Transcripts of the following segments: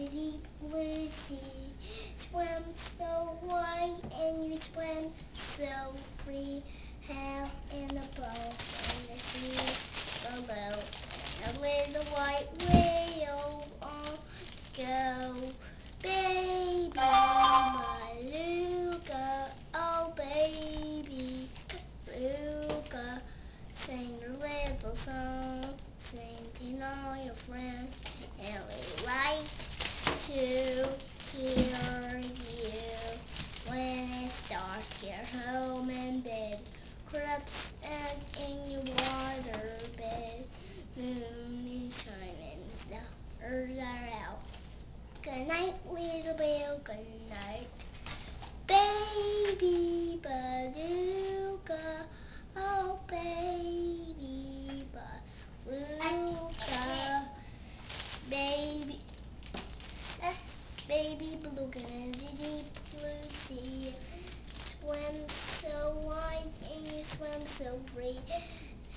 the deep blue sea. Swim so wide and you swim so free. Have and above and the sea below. And a little white whale on go. Baby Beluga, oh baby Beluga, sing your little song, sing to all your friends, and we like to hear you. When it's dark, you're home in bed, crabs and in your water bed, moon is shining, the stars are out. Good night, little Bill, good night. Baby Beluga, oh baby Beluga, baby Beluga in the deep blue sea. Swim so wide and you swim so free.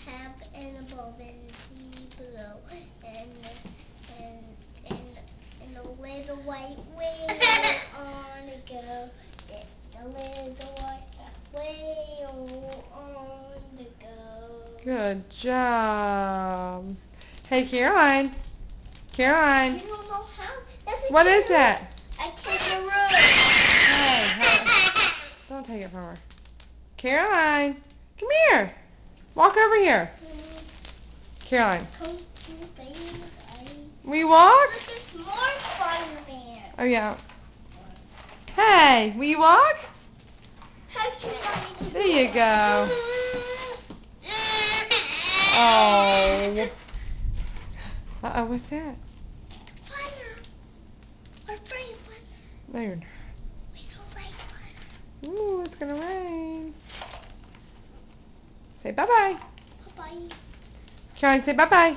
Half and above and the sea below, and a little white whale on the go. Just a little white whale on the go. Good job. Hey, Caroline. Caroline. You don't know how? That's a What is that? A kangaroo. Hey, don't take it from her. Caroline, come here. Walk over here. Caroline. Come to baby. We walk? Look, there's more Spider-Man. Oh, yeah. Hey, will you walk? How'd you want me to There you go. Oh. Uh-oh, what's that? Fire. We're afraid of fire. No, you're not. We don't like fire. Ooh, it's going to rain. Say bye-bye. Bye-bye. Caroline, say bye-bye.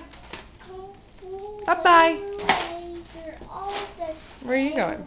Kung Fu Bye-bye. They're all the same. Where are you going?